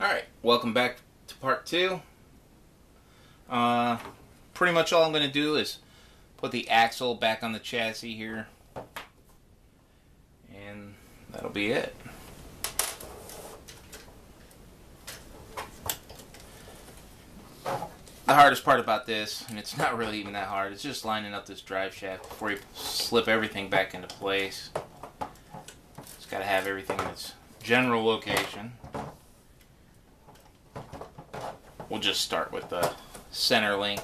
Alright, welcome back to part 2. Pretty much all I'm going to do is put the axle back on the chassis here. And that'll be it. The hardest part about this, and it's not really even that hard, it's just lining up this drive shaft before you slip everything back into place. It's got to have everything in its general location. We'll just start with the center link.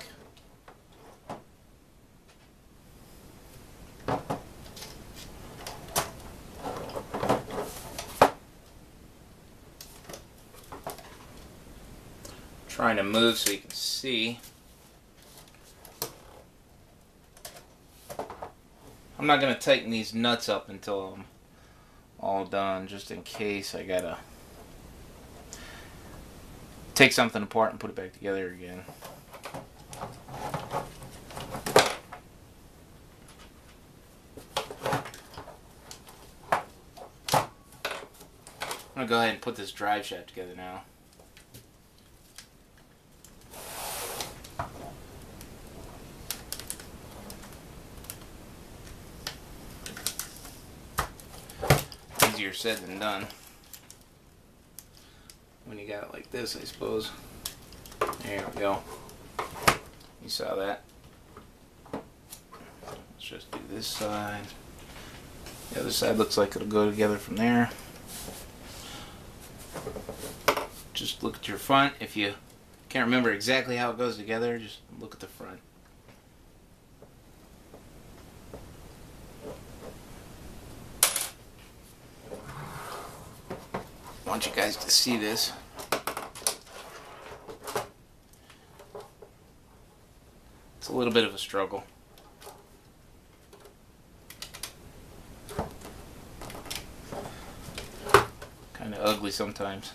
Trying to move so you can see. I'm not going to tighten these nuts up until I'm all done, just in case I gotta take something apart and put it back together again. I'm going to go ahead and put this drive shaft together now. Easier said than done when you got it like this, I suppose. There we go. You saw that. Let's just do this side. The other side looks like it'll go together from there. Just look at your front. If you can't remember exactly how it goes together, just look at the front. I want you guys to see this. It's a little bit of a struggle. Kind of ugly sometimes.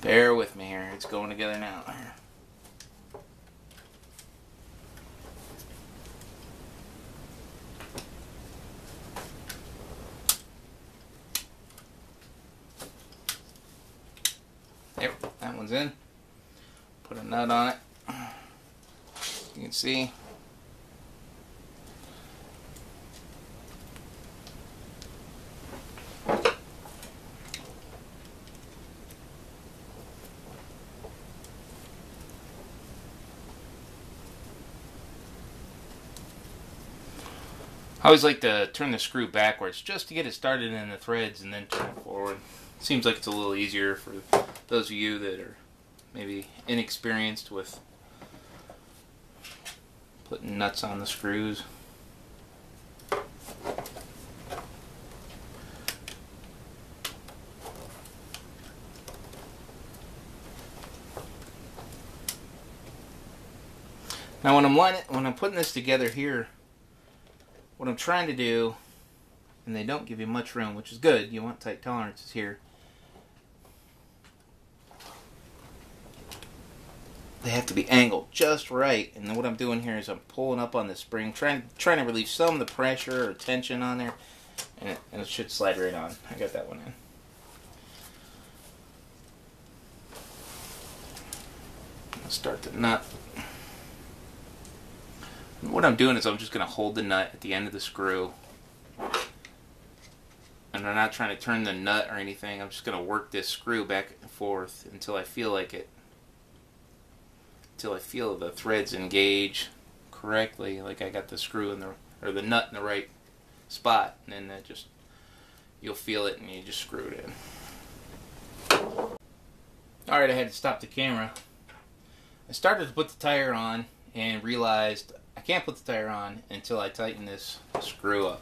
Bear with me here, it's going together now. There, that one's in. Put a nut on it. You can see. I always like to turn the screw backwards just to get it started in the threads and then turn it forward. Seems like it's a little easier for those of you that are maybe inexperienced with putting nuts on the screws. Now when I'm putting this together here, what I'm trying to do, and they don't give you much room, which is good, you want tight tolerances here. They have to be angled just right, and then what I'm doing here is I'm pulling up on the spring, trying to relieve some of the pressure or tension on there, and it should slide right on. I got that one in. I'll start the nut. What I'm doing is I'm just going to hold the nut at the end of the screw, and I'm not trying to turn the nut or anything. I'm just going to work this screw back and forth until I feel like it, until I feel the threads engage correctly, like I got the screw in the nut in the right spot, and then you'll feel it and you just screw it in. Alright, I had to stop the camera. I started to put the tire on and realized I can't put the tire on until I tighten this screw up.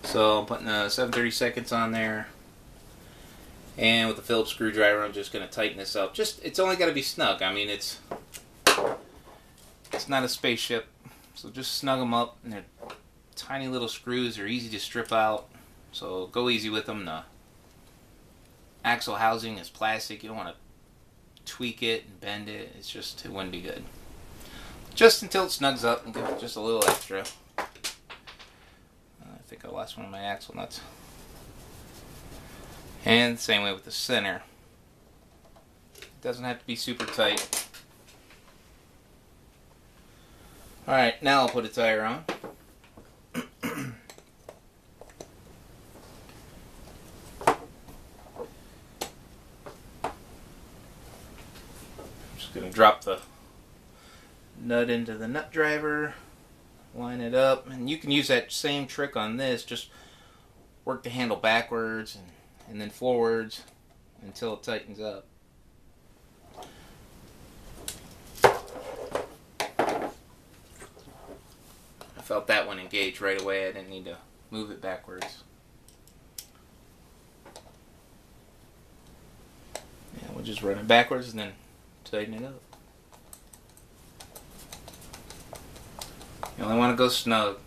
So I'm putting the 7/32 on there, and with the Phillips screwdriver I'm just going to tighten this up. It's only got to be snug. I mean, it's not a spaceship, so just snug them up. And they're tiny little screws. They're easy to strip out, so go easy with them. The axle housing is plastic. You don't want to tweak it and bend it. It's just, it wouldn't be good. Just until it snugs up and give it just a little extra. I think I lost one of my axle nuts. And same way with the center. It doesn't have to be super tight. Alright, now I'll put a tire on. Going to drop the nut into the nut driver, line it up, and you can use that same trick on this. Just work the handle backwards and then forwards until it tightens up. I felt that one engage right away. I didn't need to move it backwards. Yeah, we'll just run it backwards and then tighten it up. You only want to go snug.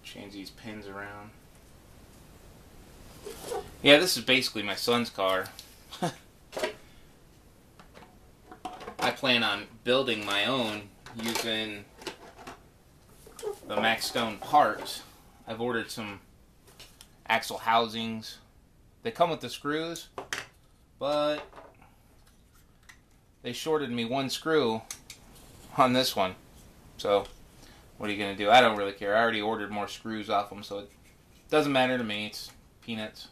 Change these pins around. Yeah, this is basically my son's car. I plan on building my own using the Maxstone parts. I've ordered some axle housings. They come with the screws, but they shorted me one screw on this one. So, what are you going to do? I don't really care. I already ordered more screws off them, so it doesn't matter to me. It's peanuts.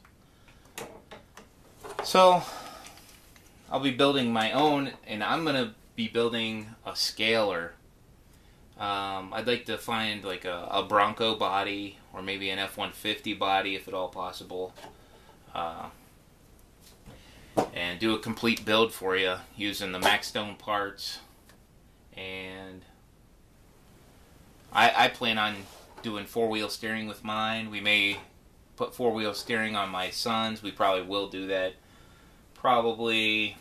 So, I'll be building my own, and I'm going to be building a scaler. I'd like to find like a Bronco body, or maybe an F-150 body, if at all possible. And do a complete build for you using the Maxstone parts. And I plan on doing four-wheel steering with mine. We may put four-wheel steering on my son's. We probably will do that probably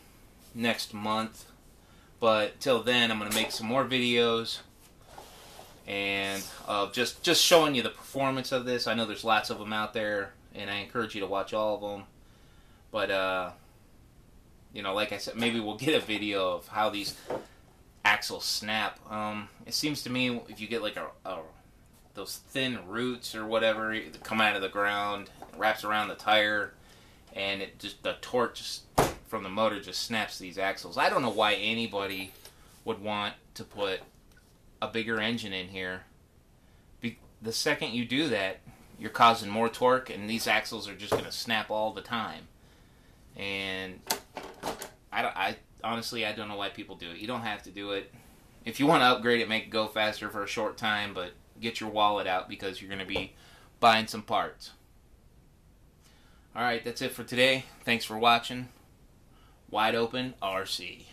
next month. But till then, I'm going to make some more videos and just showing you the performance of this. I know there's lots of them out there, and I encourage you to watch all of them. But you know, like I said, maybe we'll get a video of how these axles snap. It seems to me if you get like those thin roots or whatever that come out of the ground, it wraps around the tire, and it just, the torque just from the motor just snaps these axles. I don't know why anybody would want to put a bigger engine in here. The second you do that, you're causing more torque, and these axles are just going to snap all the time. And I honestly, I don't know why people do it. You don't have to do it. If you want to upgrade it, make it go faster for a short time, but get your wallet out because you're going to be buying some parts. Alright, that's it for today. Thanks for watching. Wide Open RC.